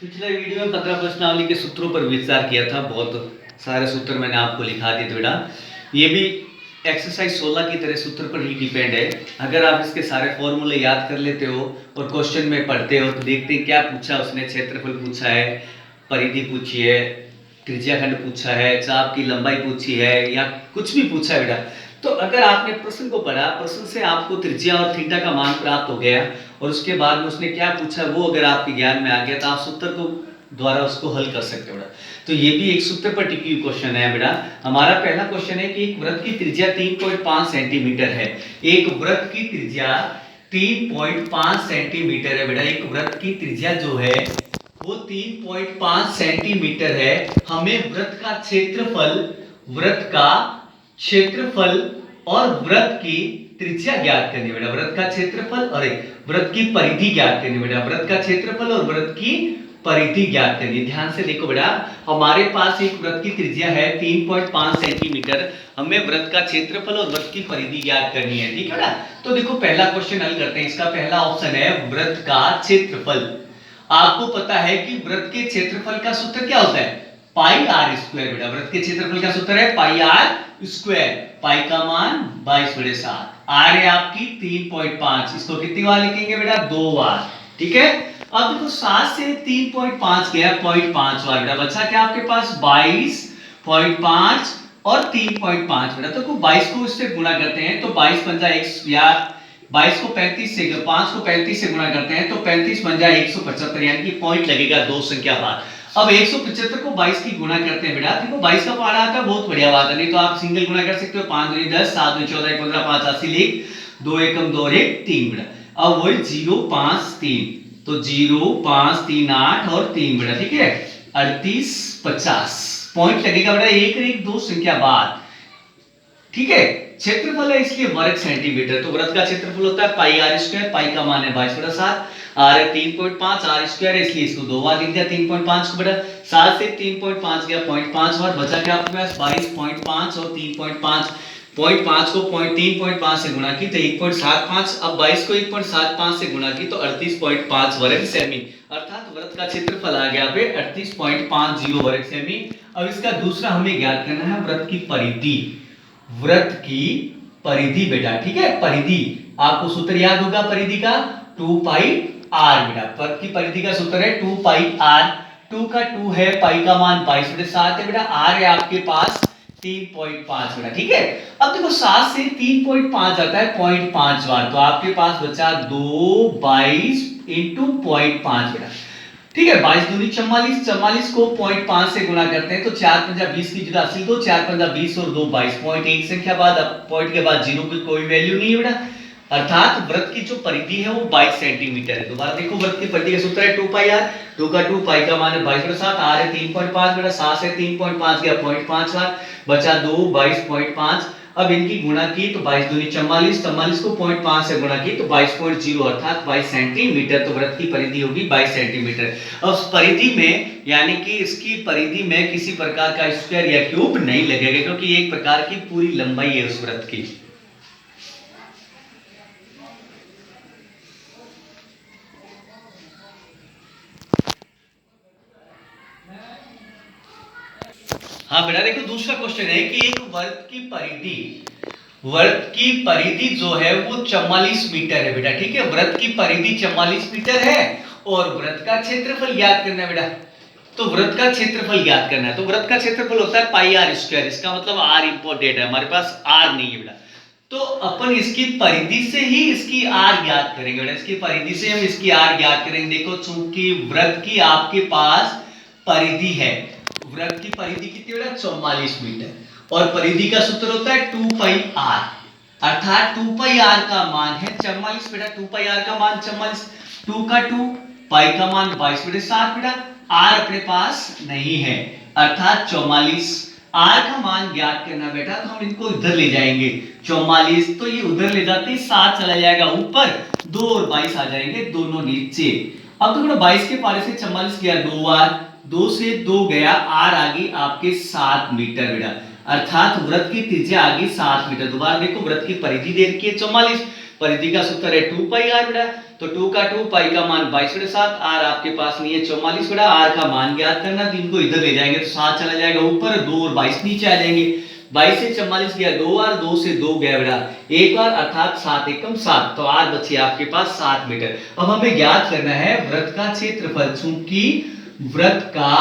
पिछले वीडियो में 15 प्रश्नावली के सूत्रों पर विचार किया था। बहुत सारे सूत्र मैंने आपको लिखा दिए थे बेटा। ये भी एक्सरसाइज 16 की तरह सूत्र पर ही डिपेंड है। अगर आप इसके सारे फॉर्मूले याद कर लेते हो और क्वेश्चन में पढ़ते हो तो देखते हैं क्या पूछा उसने। क्षेत्रफल पूछा है, परिधि पूछी है, त्रिज्याखंड पूछा है, चाप की लंबाई पूछी है या कुछ भी पूछा है बेटा। तो अगर आपने प्रश्न को पढ़ा, प्रश्न से आपको त्रिज्या और थीटा का मान प्राप्त हो गया और उसके बाद में उसने क्या पूछा वो अगर आपके ज्ञान में आ गया तो आप सूत्र को द्वारा उसको हल कर सकते हो बेटा। तो ये भी एक सूत्र पर टिकी हुई क्वेश्चन है बेटा। हमारा पहला क्वेश्चन है कि एक वृत्त की त्रिज्या 3.5 सेंटीमीटर है। एक वृत्त की त्रिज्या 3.5 सेंटीमीटर है बेटा। एक वृत्त की त्रिज्या जो है वो 3.5 सेंटीमीटर है। हमें वृत्त का क्षेत्रफल और वृत्त की त्रिज्या ज्ञात करनी है बेटा। वृत्त का क्षेत्रफल और वृत्त की परिधि ज्ञात करनी बेटा। वृत्त का क्षेत्रफल और वृत्त की परिधि ज्ञात करनी। ध्यान से देखो बेटा, हमारे पास एक वृत्त की त्रिज्या है 3.5 सेंटीमीटर। हमें वृत्त का क्षेत्रफल और वृत्त की परिधि ज्ञात करनी है, ठीक है बेटा। तो देखो पहला क्वेश्चन हल करते हैं। इसका पहला ऑप्शन है वृत्त का क्षेत्रफल। आपको पता है कि वृत्त के क्षेत्रफल का सूत्र क्या होता है? पाई आर स्क्वायर बेटा। वृत्त के क्षेत्रफल का सूत्र है पाई आर स्क्वायर। पाई का मान 22/7, आर है आपकी 3.5। इसको कितनी बार लिखेंगे बेटा? 2 बार, ठीक है। अब देखो 7 से 3.5 गया 0.5 बार बेटा। बचा क्या आपके पास? 22.5 और 3.5 बेटा। तो 22 को इससे गुणा करते हैं तो 22 पंजा 1 या 22 को 35 से 5 को 35 से गुणा करते हैं तो 35 पंजा 175, यानी कि पॉइंट लगेगा 2 संख्या बाद। अब 175 को 22 की गुणा करते हैं बेटा। देखो 22 का पारा आता है, बहुत बढ़िया बात है। नहीं तो आप सिंगल गुणा कर सकते हो। 5 दूनी 10, 7 दूनी 14, 15 5 80 लिख, 2 एकम 2 और 1 3 बेटा। अब वही 0 5 3, तो 0 5 3 8 और 3 बेटा, ठीक है। 38 50 पॉइंट लगेगा बेटा 1 1 2 संख्या बाद, ठीक है। क्षेत्रफल है इसलिए वर्ग सेंटीमीटर। तो वृत्त का क्षेत्रफल होता है पाई आर स्क्वायर। पाई का मान है 22/7, आर है 3.5, आर स्क्वायर है इसलिए इसको 2 बार लिख दिया 3.5 को बेटा। 7 से 3.5 गया 0.5 बार। बचा क्या आपके पास? 22.5 और 3.5। 0.5 को 3.5 से गुणा की तो 1.75। अब 22 को 1.75 से गुणा की तो 38.5 वर्ग सेमी, अर्थात वृत्त का क्षेत्रफल आ गया पे 38.50 वर्ग सेमी। अब इसका दूसरा हमें ज्ञात करना है वृत्त की परिधि। वृत्त की परिधि बेटा, ठीक है। परिधि आपको सूत्र याद होगा परिधि का, 2 पाई आर बेटा। वृत्त की परिधि का सूत्र है 2 पाई आर। 2 का 2 है, पाई का मान 22/7 है बेटा। आर है आपके पास 3.5 बेटा, ठीक है। अब देखो 7 से 3.5 आता है 0.5 बार, तो आपके पास बचा 2 22 इंटू 0.5 बेटा, ठीक है। 22 दूनी 44, 44 को 0.5 से गुणा करते हैं तो 4 पंजा 20 की जगह 80 दो, 4 पंजा 20 और 2 22, पॉइंट एक संख्या बाद। अब पॉइंट के बाद जीरो की कोई वैल्यू नहीं है बेटा, अर्थात वृत्त की जो परिधि है वो 22 सेंटीमीटर है। दोबारा देखो वृत्त की परिधि का सूत्र है 2 पाई आर। 2 का 2, पाई का मान है 22/7, आर है 3.5 बेटा। 7 से 3.5 गया 0.5 बार, बचा 2 22.5। अब इनकी गुणा की तो 22 दूनी 44, 44 को 0.5 से गुणा की तो 22.0, अर्थात 22 सेंटीमीटर। तो वृत्त की परिधि होगी 22 सेंटीमीटर। अब उस परिधि में यानी कि इसकी परिधि में किसी प्रकार का स्क्वायर या क्यूब नहीं लगेगा क्योंकि एक प्रकार की पूरी लंबाई है उस वृत्त की। हाँ बेटा देखो दूसरा क्वेश्चन है कि एक वृत्त की परिधि जो है वो 44 मीटर है बेटा, ठीक है। वृत्त की परिधि 44 मीटर है और वृत्त का क्षेत्रफल ज्ञात करना है बेटा। तो वृत्त का क्षेत्रफल ज्ञात करना है तो वृत्त का क्षेत्रफल होता है पाई आर स्क्वायर। इसका मतलब आर इंपॉर्टेंट है, हमारे पास आर नहीं है बेटा। तो अपन इसकी परिधि से ही इसकी आर ज्ञात करेंगे बेटा। इसकी परिधि से हम इसकी आर ज्ञात करेंगे। देखो चूंकि वृत्त की आपके पास परिधि है, वृत्त की परिधि कितनी बेटा? 44 मीटर। और परिधि का सूत्र होता है 2 पाई आर, अर्थात 2 पाई आर का मान है 44 बेटा। 2 पाई आर का मान 44, 2 का 2, पाई का मान 22/7 बेटा। आर अपने पास नहीं है, अर्थात 44। आर का मान ज्ञात करना बेटा, तो हम इनको इधर ले जाएंगे। 44 तो ये उधर ले जाते 7 चला जाएगा ऊपर, 2 और 22 आ जाएंगे दोनों नीचे। अब तो 22 के पारे से 44 गया 2 बार, 2 से 2 गया, आर आ गई आपके 7 मीटर बेटा, अर्थात वृत्त की त्रिज्या आ गई 7 मीटर। दोबारा देखो वृत्त की परिधि दे रखी है 44, परिधि का सूत्र है 2 पाई आर बेटा। तो 2 का 2, पाई का मान 22/7, आर आपके पास नहीं है 44 बड़ा, आर का मान ज्ञात करना, तो इनको इधर ले जाएंगे तो 7 चला जाएगा ऊपर, 2 और 22 नीचे आ जाएंगे। 22 से 44 गया 2 आर, 2 से 2 गया बेटा 1 आर, अर्थात 7 एकम 7, तो आर बचे आपके पास 7 मीटर। अब हमें ज्ञात करना है वृत्त का क्षेत्रफल, चूंकि वृत्त का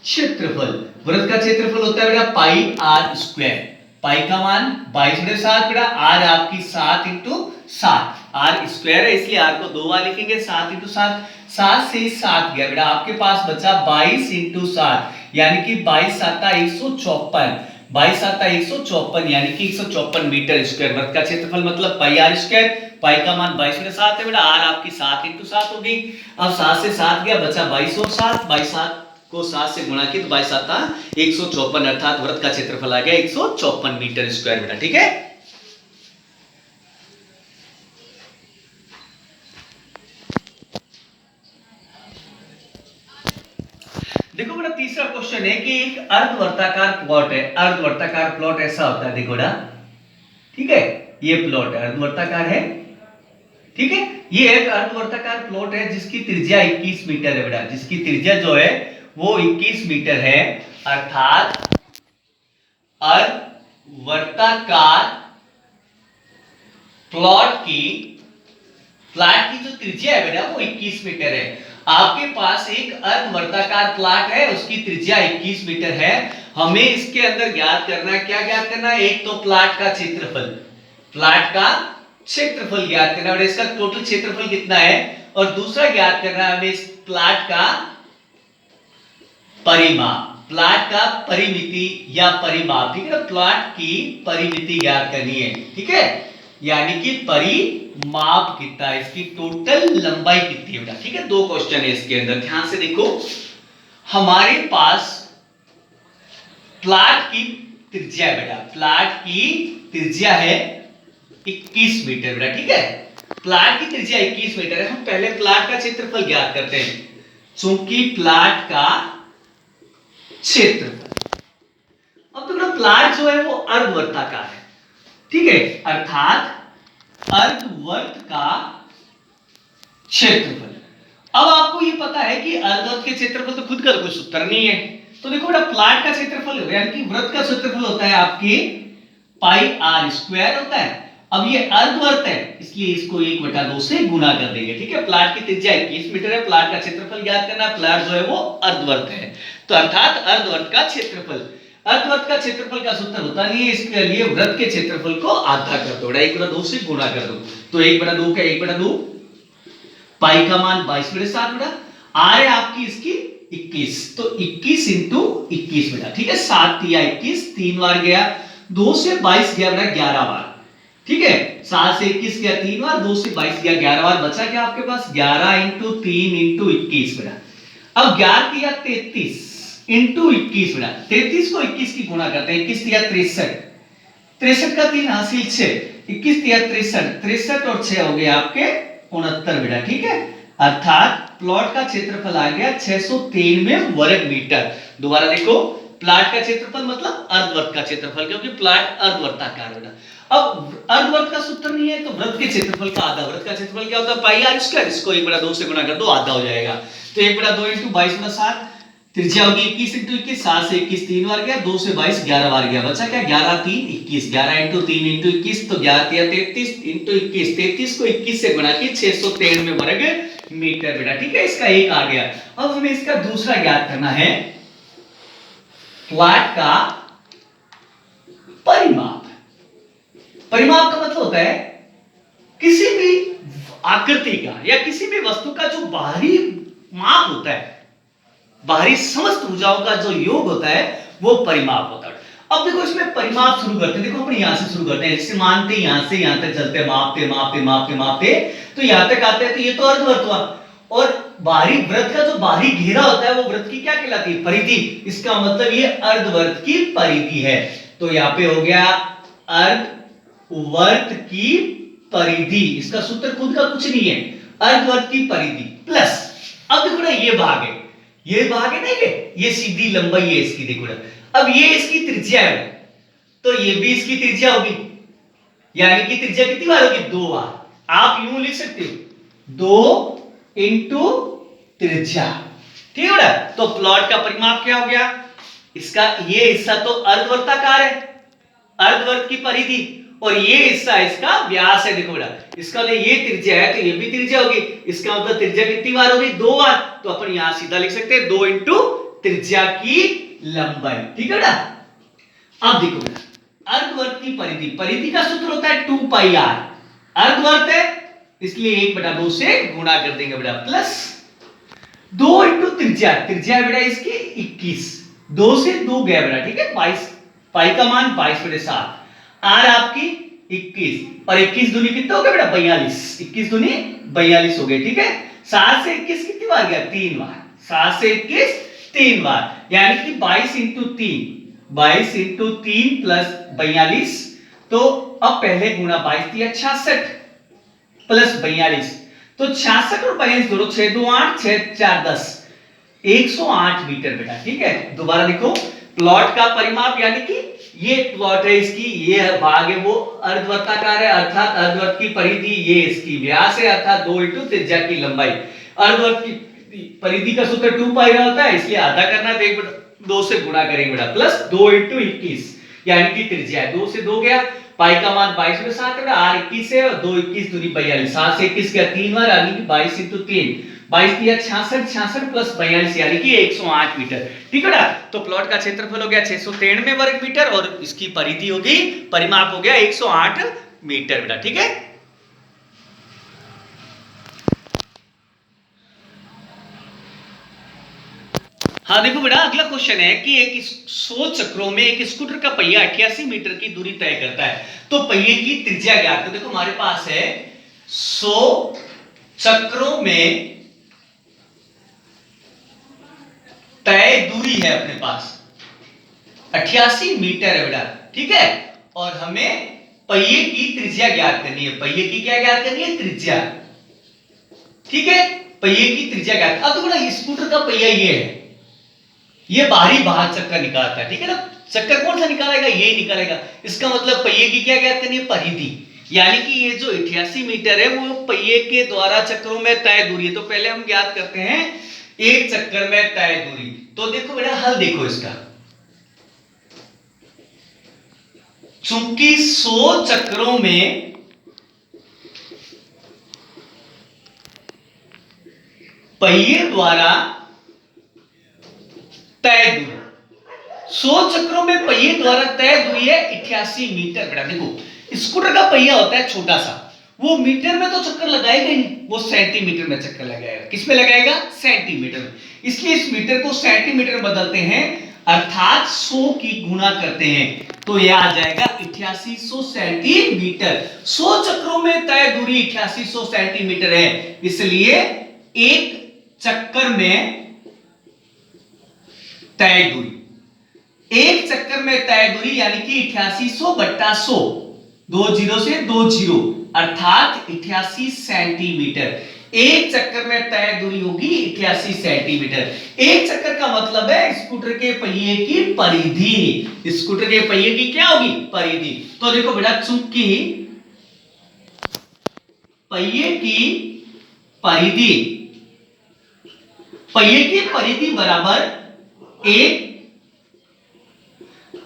क्षेत्रफल होता है बेटा पाई आर स्क्वायर, पाई का मान 22/7 बेटा, आर आपकी 7 इंटू 7, आर स्क्वायर है इसलिए आर को 2 बार लिखेंगे, 7 इंटू 7, 7 से 7 गया बेटा, आपके पास बचा 22 इंटू 7, यानी कि 22 7 154, 22 7 154, यानी कि 154 मीटर स्क्वायर वृत्त का क्षेत्रफल, मतलब पाई आर स्क्वायर, पाई का मान 22/7 है बेटा, आर आपकी 7 इंटू 7 हो गई। अब 7 से 7 गया, बचा 22 और 7, 22 7 को 7 से गुणा किया तो 22 7 154, अर्थात वृत्त का क्षेत्रफल आ गया 154 मीटर स्क्वायर बेटा, ठीक है। देखो बेटा तीसरा क्वेश्चन है कि एक अर्धवर्ताकार प्लॉट है, अर्धवर्ताकार प्लॉट ऐसा होता है, देखो बेटा, ठीक है, ये प्लॉट है अर्धवर्ताकार है, ठीक है, ये एक अर्धवर्ताकार प्लॉट है जिसकी त्रिज्या 21 मीटर है बेटा, जिसकी त्रिज्या जो है वो 21 मीटर है, अर्थात अर्धवर्ताकार प्लॉट की जो त्रिज्या है बेटा वो 21 मीटर है। आपके पास एक अर्धवर्ताकार प्लॉट है, उसकी त्रिज्या 21 मीटर है, हमें इसके अंदर ज्ञात करना है, क्या ज्ञात करना है, एक तो प्लॉट का क्षेत्रफल, ज्ञात करना है, इसका टोटल क्षेत्रफल कितना है, और दूसरा ज्ञात करना है हमें इस प्लॉट का परिमाप, प्लॉट का परिमिति या परिमाप, ठीक है, प्लॉट की परिमिति ज्ञात करनी है, ठीक है, यानी कि परिमाप कितना है, इसकी टोटल लंबाई कितनी है बेटा, ठीक है। दो क्वेश्चन है इसके अंदर, ध्यान से देखो, हमारे पास प्लॉट की त्रिज्या है बेटा, प्लॉट की त्रिज्या है 21 मीटर बेटा, ठीक है, प्लॉट की त्रिज्या 21 मीटर है, हम पहले प्लॉट का क्षेत्रफल ज्ञात करते हैं, चूंकि प्लॉट का क्षेत्रफल, अब तो बेटा प्लॉट जो है वो अर्धवर्ताकार है, ठीक है, अर्थात अर्धवर्त का क्षेत्रफल। अब आपको ये पता है कि अर्धवर्त के क्षेत्रफल तो खुद का कोई सूत्र नहीं है, तो देखो बेटा प्लॉट का क्षेत्रफल यानी कि वृत्त का क्षेत्रफल होता है आपके पाई आर स्क्वायर होता है। अब ये अर्धवर्त है इसलिए इसको 1/2 से गुणा कर देंगे, ठीक है, प्लॉट की त्रिज्या 21 मीटर है, प्लॉट का क्षेत्रफल ज्ञात करना, प्लॉट जो है वो अर्धवर्त है, तो अर्थात अर्धवर्त का क्षेत्रफल, अर्धवर्त का क्षेत्रफल का सूत्र होता नहीं है, इसके लिए वृत्त के क्षेत्रफल को आधा कर दो, 1/2 से गुणा कर दो, तो 1/2 का 1/2, पाई का मान 22/7 बेटा, आर है आपकी इसकी 21, तो 21 इंटू 21 बेटा, ठीक है, 7 या 21, 3 बार गया, 2 से 22 गया बेटा 11 बार, ठीक है, 7 से 21 गया 3 बार, 2 से 22 गया 11 बार, बचा क्या आपके पास 11 इंटू 3 इंटू 21 बेटा। अब 11 दिया 33 इंटू 21 बेटा, 33 को 21 की गुणा करते हैं, 21 दिया 63, 63 का 3 हासिल 6, 21 दिया 63, 63 और 6 हो गए आपके 69 बेटा, ठीक है, अर्थात प्लॉट का क्षेत्रफल आ गया 693 वर्ग मीटर। दोबारा देखो, प्लॉट का क्षेत्रफल मतलब अर्धवर्त का क्षेत्रफल, क्योंकि प्लॉट अर्धवर्ताकार बेटा। अब अर्धवर्त का सूत्र नहीं है तो वृत्त के क्षेत्रफल का आधा, वृत्त का क्षेत्रफल क्या होता है पाई आर स्क्वायर, इसको 1/2 से गुणा कर दो, आधा हो जाएगा, तो 1/2 इंटू 22/7, त्रिज्या होगी 21 इंटू 21, 7 से 21 3 बार गया, 2 से 22 11 बार गया, बचा क्या 11 3 21, 11 इंटू 3 इंटू 21, तो 11 3 33 इंटू 21, 33 को 21 से गुणा किया 693 वर्ग मीटर बेटा, ठीक है, इसका एक आ गया। अब हमें इसका दूसरा ज्ञात करना है, प्लॉट का परिमाप, परिमाप का मतलब होता है किसी भी आकृति का या किसी भी वस्तु का जो बाहरी माप होता है, बाहरी समस्त भुजाओं का जो योग होता है वो परिमाप होता है। अब देखो इसमें परिमाप शुरू करते हैं, देखो हम यहां से शुरू करते हैं, जैसे मानते यहां से यहां तक चलते, मापते मापते मापते मापते तो यहां तक आते हैं, तो ये तो अर्धवर्त हुआ, और बाहरी वृत्त का जो बाहरी घेरा होता है वो वृत्त की क्या कहलाती है परिधि, इसका मतलब ये अर्धवर्त की परिधि है, तो यहां पे हो गया अर्धवर्त की परिधि, इसका सूत्र खुद का कुछ नहीं है, अर्धवर्त की परिधि प्लस, अब देखो ना ये भाग है, ये भाग है ना, ये सीधी लंबाई है इसकी, देखो ना, अब ये इसकी त्रिज्या है तो ये भी इसकी त्रिज्या होगी, यानी कि त्रिज्या कितनी बार होगी 2 बार, आप यूं लिख सकते हो 2 इंटू त्रिज्या। ठीक है बेटा, तो प्लॉट का परिमाप क्या हो गया, इसका ये हिस्सा तो अर्धवृत्ताकार है, अर्धवृत्त की परिधि, और ये हिस्सा इसका व्यास है। देखो बेटा, इसका मतलब ये त्रिज्या है तो ये भी त्रिज्या होगी, इसका मतलब त्रिज्या कितनी बार होगी, 2 बार। तो अपन यहां सीधा लिख सकते हैं 2 इंटू त्रिज्या की लंबाई। ठीक है बेटा, अब देखो बेटा, अर्धवृत्त की परिधि, परिधि का सूत्र होता है 2 पाई आर, अर्धवृत्त है इसलिए 1/2 से गुणा कर देंगे बेटा, प्लस 2 इंटू त्रिज्या, त्रिज्या बेटा इसकी 21, 2 से 2 गया बेटा, ठीक है 22, पाई का मान 22/7, आर आपकी 21 और 21 दूनी कितना हो गया बेटा 42, 21 दूनी 42 हो गए। ठीक है, 7 से 21 कितनी बार गया, 3 बार, 7 से 21 3 बार, यानी कि 22 इंटू 3, 22 इंटू 3 प्लस 42, तो अब पहले गुणा 22 दिया 66 प्लस 42, तो 66 और 42 दोनों 6 2 8, 6 4 10, 108 मीटर बेटा। ठीक है, दोबारा देखो, प्लॉट का परिमाप यानी कि ये प्लॉट है इसकी, ये भाग है वो अर्धवृत्ताकार है, अर्थात अर्धवृत्त की परिधि, ये इसकी व्यास है, अर्थात 2 इंटू त्रिज्या की लंबाई। अर्धवृत्त की परिधि का सूत्र 2 पाई होता है, इसलिए आधा करना है तो 2 से गुणा करेंगे बेटा, प्लस 2 इंटू 21 यानी कि त्रिज्या है, 2 से 2 गया, पाई का मान 22/7 है, आर 21 है और 2 21 दूनी 42, 7 से 21 गया 3 बार, यानी कि 22 इंटू 3, 22 दिया 66, 66 प्लस 42 यानी कि 108 मीटर। ठीक है ना, तो प्लॉट का क्षेत्रफल हो गया 693 वर्ग मीटर और इसकी परिधि होगी, परिमाप हो गया 108 मीटर बेटा। ठीक है, हाँ देखो बेटा, अगला क्वेश्चन है कि एक 100 चक्रों में एक स्कूटर का पहिया 88 मीटर की दूरी तय करता है, तो पहिए की त्रिज्या ज्ञात करो। देखो हमारे पास है 100 चक्रों में तय दूरी है अपने पास 88 मीटर है बेटा। ठीक है, और हमें पहिए की त्रिज्या ज्ञात करनी है, पहिए की क्या ज्ञात करनी है, त्रिज्या। ठीक है, पहिए की त्रिज्या ज्ञात। अब तो बेटा स्कूटर का पहिया ये है, ये बाहरी बाहर चक्कर निकालता है। ठीक है ना, चक्कर कौन सा निकालेगा, ये निकालेगा, इसका मतलब पहिए की क्या ज्ञात करनी है, परिधि, यानी कि ये जो 88 मीटर है वो पहिए के द्वारा चक्रों में तय दूरी है। तो पहले हम ज्ञात करते हैं एक चक्कर में तय दूरी। तो देखो बेटा हल देखो इसका, चूंकि 100 चक्रों में पहिए द्वारा तय दूरी, 100 चक्रों में पहिए द्वारा तय दूरी है 88 मीटर बेटा। देखो स्कूटर का पहिया होता है छोटा सा, वो मीटर में तो चक्कर लगाएगा ही नहीं, वो सेंटीमीटर में चक्कर लगाएगा। किस में लगाएगा, सेंटीमीटर में, इसलिए इस मीटर को सेंटीमीटर में बदलते हैं, अर्थात 100 की गुणा करते हैं, तो यह आ जाएगा 8800 सेंटीमीटर। 100 चक्रों में तय दूरी 8800 सेंटीमीटर है, इसलिए एक चक्कर में तय दूरी, एक चक्कर में तय दूरी यानी कि 8800 बट्टा 100, 2 जीरो से 2 जीरो, अर्थात 88 सेंटीमीटर। एक चक्कर में तय दूरी होगी 88 सेंटीमीटर। एक चक्कर का मतलब है स्कूटर के पहिए की परिधि, स्कूटर के पहिए की क्या होगी, परिधि। तो देखो बेटा, चूंकि पहिए की परिधि, पहिए की परिधि बराबर एक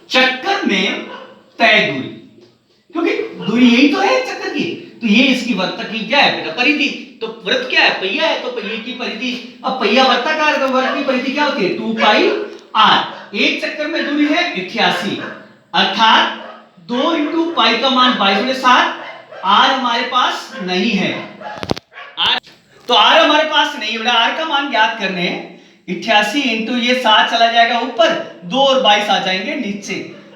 चक्कर में तय दूरी, क्योंकि दूरी यही तो है चक्कर की, तो ये इसकी वृत्त की क्या है बेटा, परिधि। तो वृत्त क्या है, पहिया है, तो पहिए की परिधि। अब पहिया वृत्ताकार है तो वृत्त की परिधि क्या होती है, 2 पाई आर। एक चक्कर में दूरी है 88, अर्थात 2 इंटू पाई का मान 22/7, आर हमारे पास नहीं है, आर तो आर हमारे पास नहीं है बेटा। आर का मान ज्ञात करने हैं, 88 इंटू ये 7 चला जाएगा ऊपर, 2 और 22 आ जाएंगे नीचे।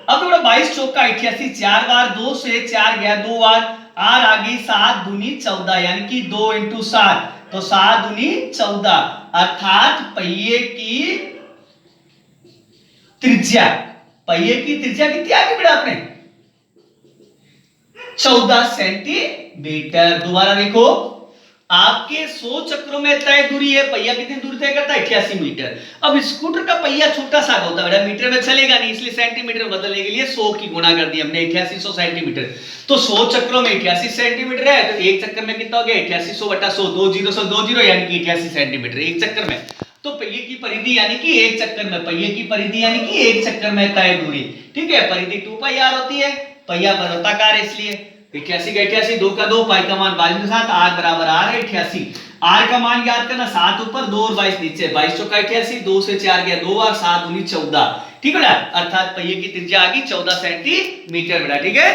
अब बेटा 22 चौका 88, 4 बार, 2 से 4 गया 2 बार, आर आ गई 7 दूनी 14, यानी कि 2 इंटू 7, तो 7 दूनी 14, अर्थात पहिए की त्रिज्या, पहिए की त्रिज्या कितनी आ गई बेटा आपने, 14 सेंटीमीटर। दोबारा देखो, आपके 100 चक्रों में तय दूरी है, पहिया कितनी दूरी तय करता है 88 मीटर। अब स्कूटर का पहिया छोटा सा होता है बेटा, मीटर में चलेगा नहीं, इसलिए सेंटीमीटर बदलने के लिए 100 की गुणा कर दी हमने 8800 सेंटीमीटर। तो 100 चक्रों में 88 सेंटीमीटर है, तो एक चक्कर में कितना हो गया 8800 बटा 100, 2 यानी कि 88 सेंटीमीटर एक चक्कर में। तो पहिए की परिधि यानी कि एक चक्कर में, पहिए की परिधि यानी कि एक चक्कर में तय दूरी, ठीक है। परिधि 2πr होती है, पहिया वृत्ताकार है इसलिए 88 का 88, 2 का 2, पाई का मान 22 के साथ, r बराबर r है 88। r का मान याद करना, 7 ऊपर 2 और 22 नीचे, 22 चौका 88, 2 से 4 गया 2 और 7 दूनी 14, ठीक है ना। अर्थात पहिए की त्रिज्या आ गई 14 सेंटीमीटर बेटा, ठीक है।